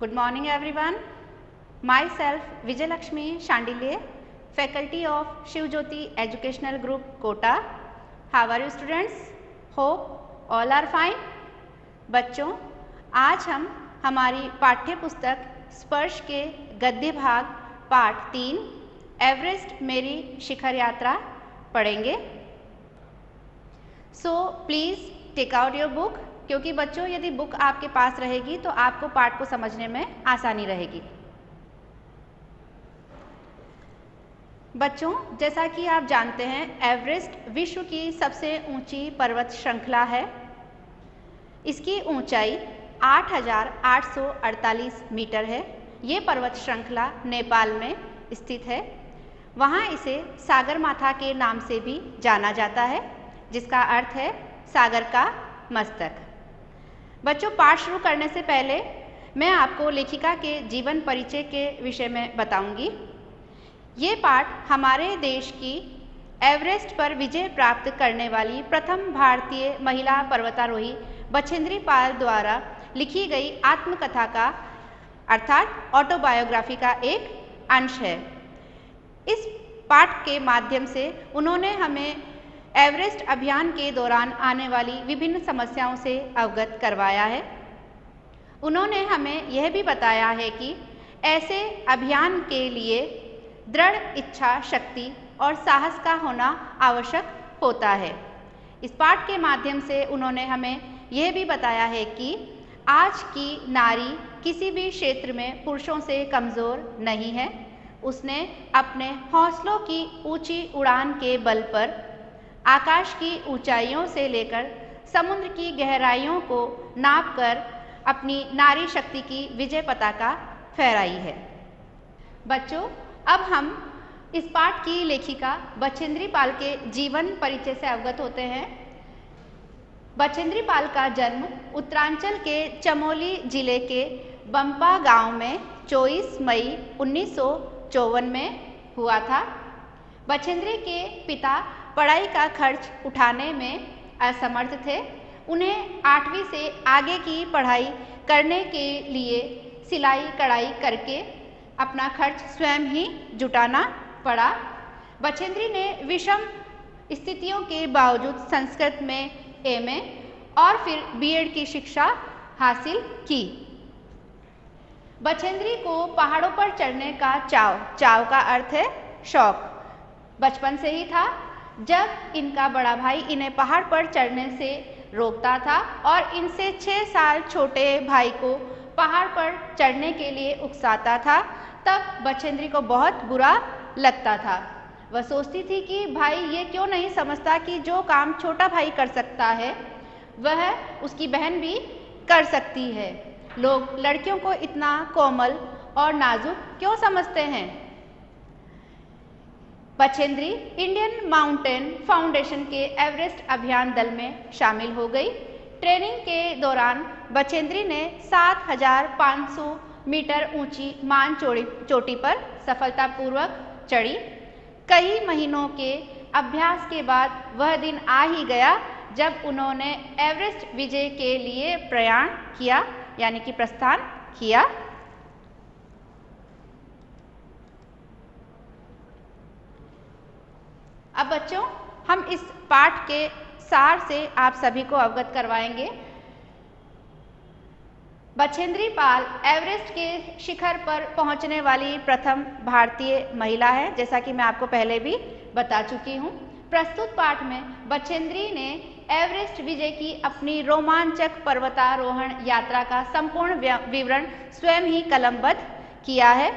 Good morning everyone. Myself Vijay Lakshmi Shandile, faculty of Shiv Jyoti Educational Group Kota. How are you students? Hope all are fine. बच्चों, आज हम हमारी पाठ्य पुस्तक स्पर्श के गद्य भाग पाठ 3 एवरेस्ट मेरी शिखर यात्रा पढ़ेंगे। So please take out your book, क्योंकि बच्चों यदि बुक आपके पास रहेगी तो आपको पाठ को समझने में आसानी रहेगी। बच्चों, जैसा कि आप जानते हैं, एवरेस्ट विश्व की सबसे ऊंची पर्वत श्रृंखला है। इसकी ऊंचाई 8,848 मीटर है। ये पर्वत श्रृंखला नेपाल में स्थित है। वहाँ इसे सागरमाथा के नाम से भी जाना जाता है, जिसका अर्थ है सागर का मस्तक। बच्चों, पाठ शुरू करने से पहले मैं आपको लेखिका के जीवन परिचय के विषय में बताऊंगी। ये पाठ हमारे देश की एवरेस्ट पर विजय प्राप्त करने वाली प्रथम भारतीय महिला पर्वतारोही बछेंद्री पाल द्वारा लिखी गई आत्मकथा का अर्थात ऑटोबायोग्राफी का एक अंश है। इस पाठ के माध्यम से उन्होंने हमें एवरेस्ट अभियान के दौरान आने वाली विभिन्न समस्याओं से अवगत करवाया है। उन्होंने हमें यह भी बताया है कि ऐसे अभियान के लिए दृढ़ इच्छा शक्ति और साहस का होना आवश्यक होता है। इस पाठ के माध्यम से उन्होंने हमें यह भी बताया है कि आज की नारी किसी भी क्षेत्र में पुरुषों से कमज़ोर नहीं है। उसने अपने हौसलों की ऊंची उड़ान के बल पर आकाश की ऊंचाइयों से लेकर समुद्र की गहराइयों को नापकर अपनी नारी शक्ति की विजय पताका फहराई है। बच्चों, अब हम इस पाठ की लेखिका बछेंद्री पाल के जीवन परिचय से अवगत होते हैं। बछेंद्री पाल का जन्म उत्तरांचल के चमोली जिले के बम्पा गांव में 24 मई 1954 में हुआ था। बछेंद्री के पिता पढ़ाई का खर्च उठाने में असमर्थ थे। उन्हें 8वीं से आगे की पढ़ाई करने के लिए सिलाई कढ़ाई करके अपना खर्च स्वयं ही जुटाना पड़ा। बछेंद्री ने विषम स्थितियों के बावजूद संस्कृत में एमए और फिर बीएड की शिक्षा हासिल की। बछेंद्री को पहाड़ों पर चढ़ने का चाव का अर्थ है शौक, बचपन से ही था। जब इनका बड़ा भाई इन्हें पहाड़ पर चढ़ने से रोकता था और इनसे 6 साल छोटे भाई को पहाड़ पर चढ़ने के लिए उकसाता था, तब बछेंद्री को बहुत बुरा लगता था। वह सोचती थी कि भाई ये क्यों नहीं समझता कि जो काम छोटा भाई कर सकता है वह उसकी बहन भी कर सकती है। लोग लड़कियों को इतना कोमल और नाजुक क्यों समझते हैं। बछेंद्री इंडियन माउंटेन फाउंडेशन के एवरेस्ट अभियान दल में शामिल हो गई। ट्रेनिंग के दौरान बछेंद्री ने 7,500 मीटर ऊंची मान चोटी पर सफलतापूर्वक चढ़ी। कई महीनों के अभ्यास के बाद वह दिन आ ही गया जब उन्होंने एवरेस्ट विजय के लिए प्रयाण किया, यानी कि प्रस्थान किया। अब बच्चों, हम इस पाठ के सार से आप सभी को अवगत करवाएंगे। बछेंद्री पाल एवरेस्ट के शिखर पर पहुंचने वाली प्रथम भारतीय महिला है, जैसा कि मैं आपको पहले भी बता चुकी हूं। प्रस्तुत पाठ में बछेंद्री ने एवरेस्ट विजय की अपनी रोमांचक पर्वतारोहण यात्रा का संपूर्ण विवरण स्वयं ही कलमबद्ध किया है।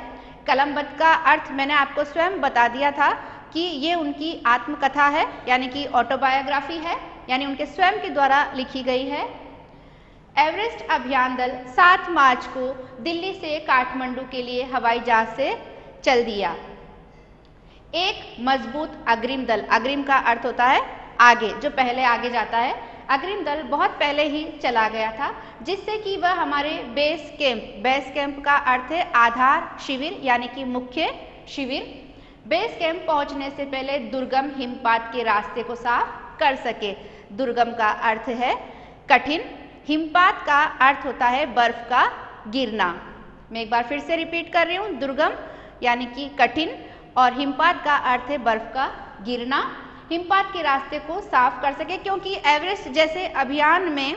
कलमबद्ध का अर्थ मैंने आपको स्वयं बता दिया था कि ये उनकी आत्मकथा है, यानी कि ऑटोबायोग्राफी है, यानी उनके स्वयं के द्वारा लिखी गई है। एवरेस्ट अभियान दल 7 मार्च को दिल्ली से काठमांडू के लिए हवाई जहाज से चल दिया। एक मजबूत अग्रिम दल, अग्रिम का अर्थ होता है आगे, जो पहले आगे जाता है। अग्रिम दल बहुत पहले ही चला गया था, जिससे कि वह हमारे बेस कैंप का अर्थ है आधार शिविर, यानी कि मुख्य शिविर। बेस कैंप पहुंचने से पहले दुर्गम हिमपात के रास्ते को साफ कर सके। दुर्गम का अर्थ है कठिन, हिमपात का अर्थ होता है बर्फ का गिरना। मैं एक बार फिर से रिपीट कर रही हूँ, दुर्गम यानी कि कठिन, और हिमपात का अर्थ है बर्फ का गिरना। हिमपात के रास्ते को साफ कर सके, क्योंकि एवरेस्ट जैसे अभियान में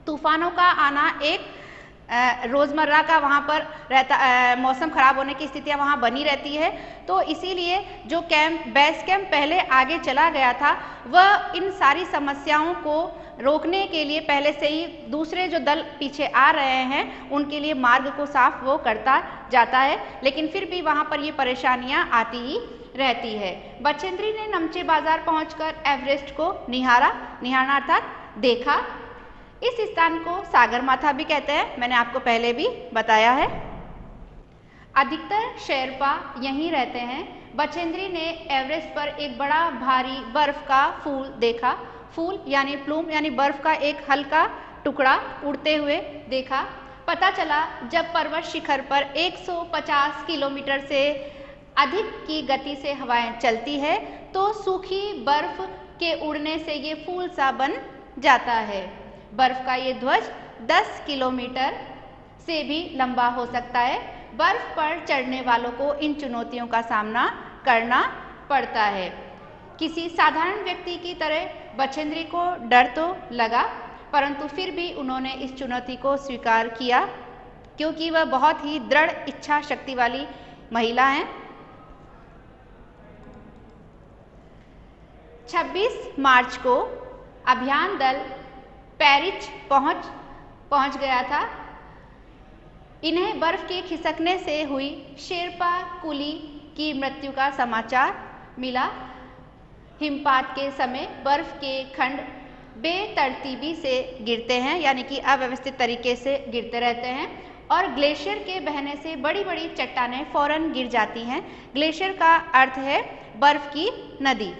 तूफानों का आना एक रोज़मर्रा का वहाँ पर रहता, मौसम खराब होने की स्थितियाँ वहाँ बनी रहती है। तो इसीलिए जो बेस कैंप पहले आगे चला गया था, वह इन सारी समस्याओं को रोकने के लिए पहले से ही दूसरे जो दल पीछे आ रहे हैं उनके लिए मार्ग को साफ वो करता जाता है, लेकिन फिर भी वहाँ पर ये परेशानियाँ आती ही रहती है। बचेंद्री ने नमचे बाजार पहुँचकर एवरेस्ट को निहारना अर्थात देखा। इस स्थान को सागर माथा भी कहते हैं, मैंने आपको पहले भी बताया है। अधिकतर शेरपा यहीं रहते हैं। बचेंद्री ने एवरेस्ट पर एक बड़ा भारी बर्फ का फूल देखा। फूल यानी प्लूम यानी बर्फ का एक हल्का टुकड़ा उड़ते हुए देखा। पता चला जब पर्वत शिखर पर 150 किलोमीटर से अधिक की गति से हवाएं चलती है तो सूखी बर्फ के उड़ने से ये फूल सा बन जाता है। बर्फ का ये ध्वज 10 किलोमीटर से भी लंबा हो सकता है। बर्फ पर चढ़ने वालों को इन चुनौतियों का सामना करना पड़ता है। किसी साधारण व्यक्ति की तरह बचेंद्री को डर तो लगा, परंतु फिर भी उन्होंने इस चुनौती को स्वीकार किया, क्योंकि वह बहुत ही दृढ़ इच्छा शक्ति वाली महिला हैं। 26 मार्च को अभियान दल पेरिच पहुंच गया था। इन्हें बर्फ के खिसकने से हुई शेरपा कुली की मृत्यु का समाचार मिला। हिमपात के समय बर्फ के खंड बेतरतीबी से गिरते हैं, यानी कि अव्यवस्थित तरीके से गिरते रहते हैं, और ग्लेशियर के बहने से बड़ी बड़ी चट्टानें फौरन गिर जाती हैं। ग्लेशियर का अर्थ है बर्फ की नदी।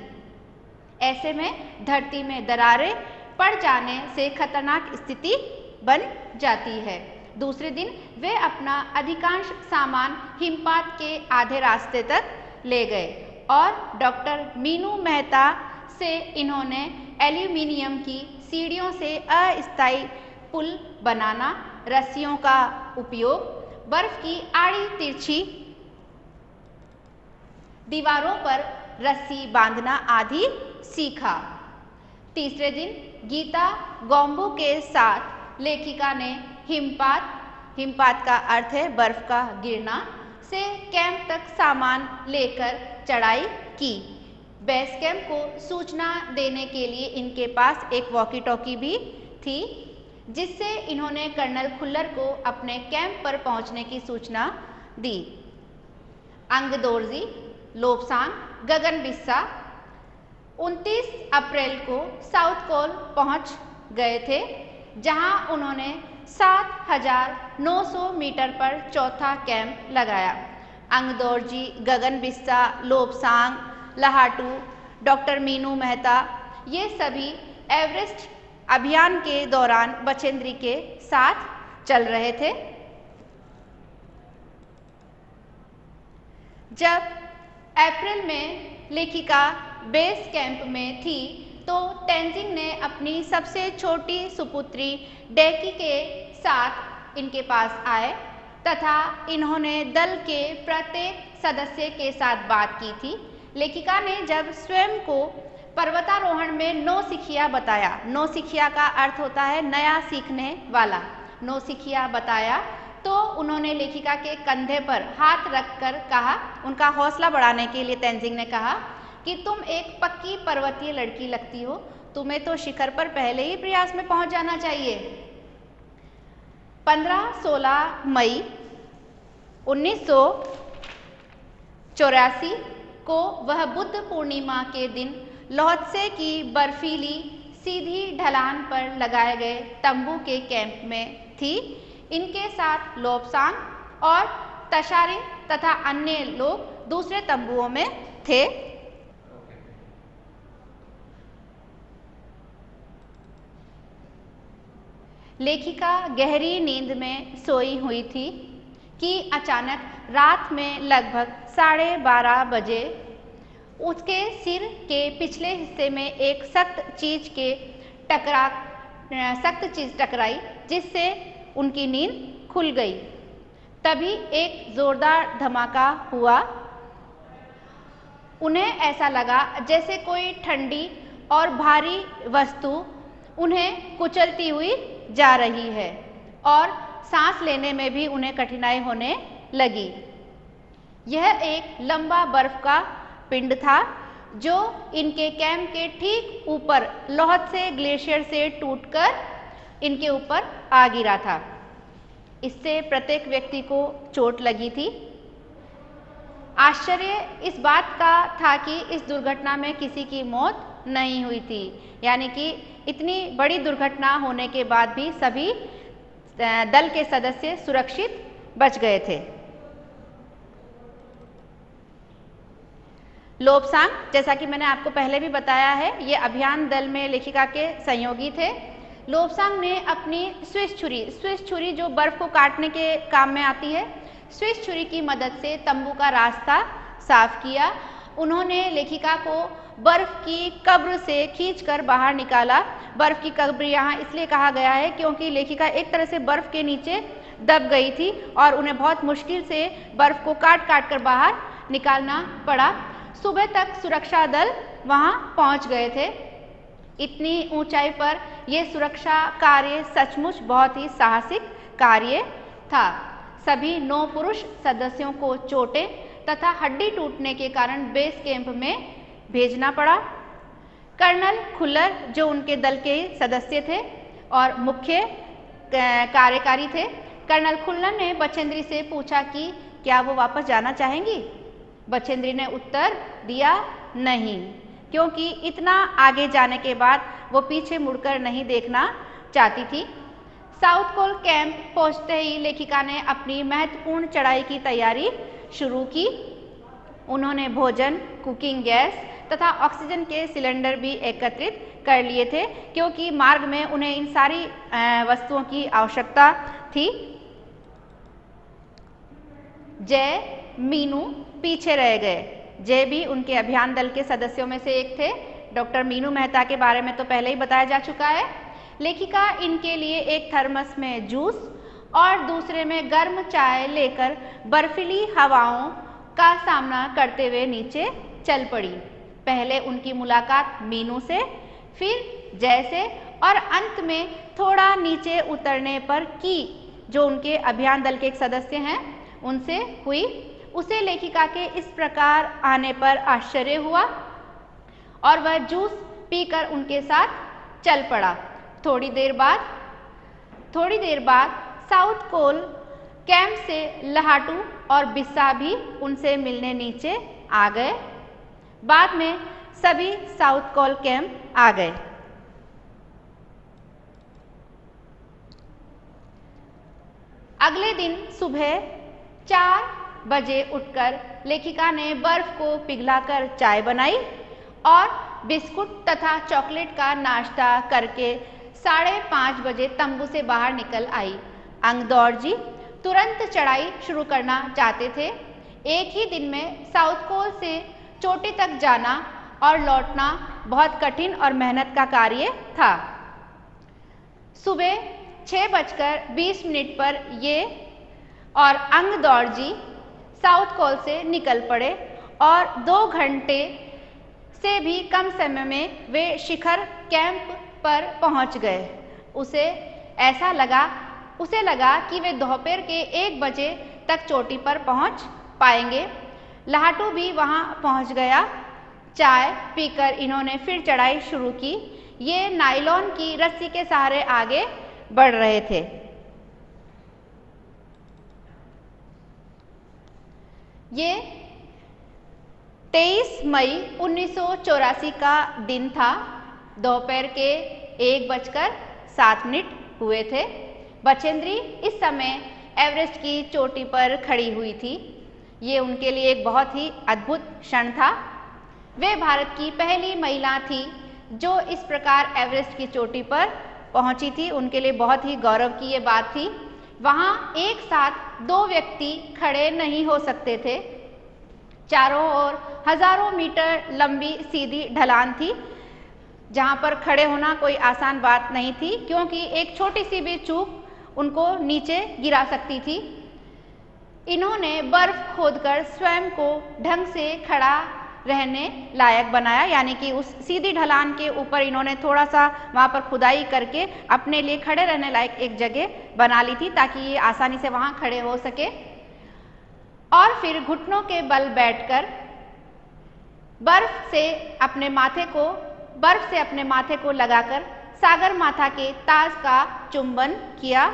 ऐसे में धरती में दरारें पड़ जाने से खतरनाक स्थिति बन जाती है। दूसरे दिन वे अपना अधिकांश सामान हिमपात के आधे रास्ते तक ले गए और डॉक्टर मीनू मेहता से इन्होंने एल्यूमिनियम की सीढ़ियों से अस्थायी पुल बनाना, रस्सियों का उपयोग, बर्फ की आड़ी तिरछी दीवारों पर रस्सी बांधना आदि सीखा। तीसरे दिन गीता गोम्बू के साथ लेखिका ने हिमपात का अर्थ है बर्फ का गिरना, से कैंप तक सामान लेकर चढ़ाई की। बेस कैंप को सूचना देने के लिए इनके पास एक वॉकी टॉकी भी थी, जिससे इन्होंने कर्नल खुल्लर को अपने कैंप पर पहुंचने की सूचना दी। अंगदोर्जी, लोबसांग, गगन बिस्सा 29 अप्रैल को साउथ कोल पहुंच गए थे, जहां उन्होंने 7,900 मीटर पर चौथा कैंप लगाया। अंगदोर्जी, गगन बिस्सा, लोबसांग, लहाटू, डॉक्टर मीनू मेहता, ये सभी एवरेस्ट अभियान के दौरान बचेंद्री के साथ चल रहे थे। जब अप्रैल में लेखिका बेस कैंप में थी तो तेंजिंग ने अपनी सबसे छोटी सुपुत्री डेकी के साथ इनके पास आए तथा इन्होंने दल के प्रत्येक सदस्य के साथ बात की थी। लेखिका ने जब स्वयं को पर्वतारोहण में नौसिखिया बताया, नौसिखिया का अर्थ होता है नया सीखने वाला, नौसिखिया बताया तो उन्होंने लेखिका के कंधे पर हाथ रखकर कहा, उनका हौसला बढ़ाने के लिए तेंजिंग ने कहा कि तुम एक पक्की पर्वतीय लड़की लगती हो, तुम्हें तो शिखर पर पहले ही प्रयास में पहुंच जाना चाहिए। 15-16 मई 1984 को वह बुद्ध पूर्णिमा के दिन लोहत्से की बर्फीली सीधी ढलान पर लगाए गए तंबू के कैंप में थी। इनके साथ लोबसांग और तशारिंग तथा अन्य लोग दूसरे तंबुओं में थे। लेखिका गहरी नींद में सोई हुई थी कि अचानक रात में लगभग 12:30 बजे उसके सिर के पिछले हिस्से में एक सख्त चीज टकराई, जिससे उनकी नींद खुल गई। तभी एक जोरदार धमाका हुआ। उन्हें ऐसा लगा जैसे कोई ठंडी और भारी वस्तु उन्हें कुचलती हुई जा रही है और सांस लेने में भी उन्हें कठिनाई होने लगी। यह एक लंबा बर्फ का पिंड था जो इनके कैंप के ठीक ऊपर लोहत्से ग्लेशियर से टूटकर इनके ऊपर आ गिरा था। इससे प्रत्येक व्यक्ति को चोट लगी थी। आश्चर्य इस बात का था कि इस दुर्घटना में किसी की मौत नहीं हुई थी, यानी कि इतनी बड़ी दुर्घटना होने के बाद भी सभी दल के सदस्य सुरक्षित बच गए थे। लोबसांग, जैसा कि मैंने आपको पहले भी बताया है, ये अभियान दल में लेखिका के सहयोगी थे। लोबसांग ने अपनी स्विस छुरी जो बर्फ को काटने के काम में आती है, स्विस छुरी की मदद से तंबू का रास्ता साफ किया। उन्होंने लेखिका को बर्फ की कब्र से खींचकर बाहर निकाला। बर्फ की कब्र यहाँ इसलिए कहा गया है क्योंकि लेखिका एक तरह से बर्फ के नीचे दब गई थी और उन्हें बहुत मुश्किल से बर्फ को काट काट कर बाहर निकालना पड़ा। सुबह तक सुरक्षा दल वहां पहुंच गए थे। इतनी ऊंचाई पर यह सुरक्षा कार्य सचमुच बहुत ही साहसिक कार्य था। सभी 9 पुरुष सदस्यों को चोटें तथा हड्डी टूटने के कारण बेस कैंप में भेजना पड़ा। कर्नल खुल्लर, जो उनके दल के सदस्य थे और मुख्य कार्यकारी थे, कर्नल खुल्लर ने बछेंद्री से पूछा कि क्या वो वापस जाना चाहेंगी। बछेंद्री ने उत्तर दिया नहीं, क्योंकि इतना आगे जाने के बाद वो पीछे मुड़कर नहीं देखना चाहती थी। साउथ कोल कैंप पहुंचते ही लेखिका ने अपनी महत्वपूर्ण चढ़ाई की तैयारी शुरू की। उन्होंने भोजन, कुकिंग गैस तथा ऑक्सीजन के सिलेंडर भी एकत्रित कर लिए थे, क्योंकि मार्ग में उन्हें इन सारी वस्तुओं की आवश्यकता थी। जय, मीनू पीछे रह गए। जय भी उनके अभियान दल के सदस्यों में से एक थे। डॉक्टर मीनू मेहता के बारे में तो पहले ही बताया जा चुका है। लेखिका इनके लिए एक थर्मस में जूस और दूसरे में गर्म चाय लेकर बर्फीली हवाओं का सामना करते हुए नीचे चल पड़ी। पहले उनकी मुलाकात मीनू से, फिर जय से और अंत में थोड़ा नीचे उतरने पर की, जो उनके अभियान दल के एक सदस्य हैं, उनसे हुई। उसे लेखिका के इस प्रकार आने पर आश्चर्य हुआ और वह जूस पीकर उनके साथ चल पड़ा। थोड़ी देर बाद साउथ कोल कैंप से लहाटू और बिस्सा भी उनसे मिलने नीचे आ गए। बाद में सभी साउथ कोल कैंप आ गए। अगले दिन सुबह 4 बजे उठकर लेखिका ने बर्फ को पिघलाकर चाय बनाई और बिस्कुट तथा चॉकलेट का नाश्ता करके 5:30 बजे तंबू से बाहर निकल आई। अंगदौर जी तुरंत चढ़ाई शुरू करना चाहते थे। एक ही दिन में साउथ कोल से चोटी तक जाना और लौटना बहुत कठिन और मेहनत का कार्य था। सुबह 6:20 पर ये और अंगदौर जी साउथ कोल से निकल पड़े और 2 घंटे से भी कम समय में वे शिखर कैंप पर पहुंच गए। उसे लगा कि वे दोपहर के 1 बजे तक चोटी पर पहुंच पाएंगे। लहाटू भी वहां पहुंच गया। चाय पीकर इन्होंने फिर चढ़ाई शुरू की। ये नायलॉन की रस्सी के सहारे आगे बढ़ रहे थे। ये 23 मई 1984 का दिन था। दोपहर के 1:07 हुए थे। बछेंद्री इस समय एवरेस्ट की चोटी पर खड़ी हुई थी। ये उनके लिए एक बहुत ही अद्भुत क्षण था। वे भारत की पहली महिला थी जो इस प्रकार एवरेस्ट की चोटी पर पहुंची थी। उनके लिए बहुत ही गौरव की ये बात थी। वहां एक साथ 2 व्यक्ति खड़े नहीं हो सकते थे। चारों ओर हजारों मीटर लंबी सीधी ढलान थी, जहां पर खड़े होना कोई आसान बात नहीं थी, क्योंकि एक छोटी सी भी चूक उनको नीचे गिरा सकती थी। इन्होंने बर्फ खोदकर स्वयं को ढंग से खड़ा रहने लायक बनाया, यानी कि उस सीधी ढलान के ऊपर इन्होंने थोड़ा सा वहाँ पर खुदाई करके अपने लिए खड़े रहने लायक एक जगह बना ली थी ताकि ये आसानी से वहाँ खड़े हो सके। और फिर घुटनों के बल बैठकर बर्फ से अपने माथे को लगाकर सागर माथा के ताज का चुंबन किया।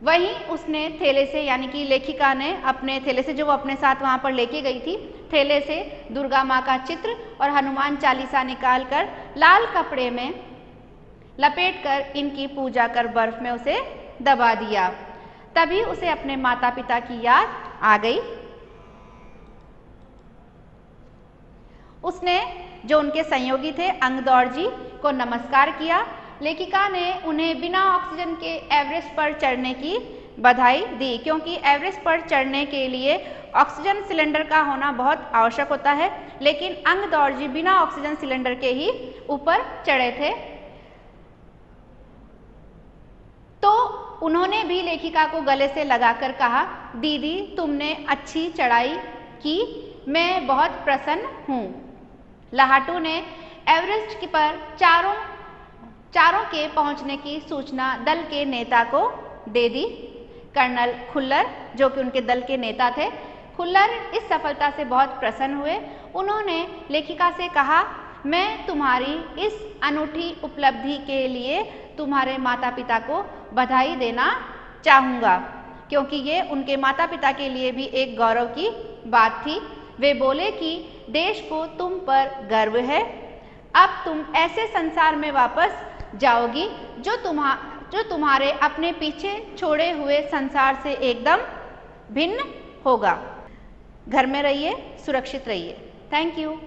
वहीं उसने थैले से, यानी कि लेखिका ने अपने थैले से, जो वो अपने साथ वहाँ पर लेके गई थी, थैले से दुर्गा माँ का चित्र और हनुमान चालीसा निकालकर लाल कपड़े में लपेटकर इनकी पूजा कर बर्फ में उसे दबा दिया। तभी उसे अपने माता पिता की याद आ गई। उसने जो उनके सहयोगी थे अंगदौड़ जी को नमस्कार किया। लेखिका ने उन्हें बिना ऑक्सीजन के एवरेस्ट पर चढ़ने की बधाई दी, क्योंकि एवरेस्ट पर चढ़ने के लिए ऑक्सीजन सिलेंडर का होना बहुत आवश्यक होता है, लेकिन अंगदौड़ जी बिना ऑक्सीजन सिलेंडर के ही ऊपर चढ़े थे। तो उन्होंने भी लेखिका को गले से लगाकर कहा, दीदी तुमने अच्छी चढ़ाई की, मैं बहुत प्रसन्न हूँ। लाहाटू ने एवरेस्ट पर चारों के पहुंचने की सूचना दल के नेता को दे दी। कर्नल खुल्लर, जो कि उनके दल के नेता थे, खुल्लर इस सफलता से बहुत प्रसन्न हुए। उन्होंने लेखिका से कहा, मैं तुम्हारी इस अनूठी उपलब्धि के लिए तुम्हारे माता पिता को बधाई देना चाहूँगा, क्योंकि ये उनके माता पिता के लिए भी एक गौरव की बात थी। वे बोले कि देश को तुम पर गर्व है, अब तुम ऐसे संसार में वापस जाओगी जो तुम्हारे अपने पीछे छोड़े हुए संसार से एकदम भिन्न होगा। घर में रहिए, सुरक्षित रहिए। Thank you.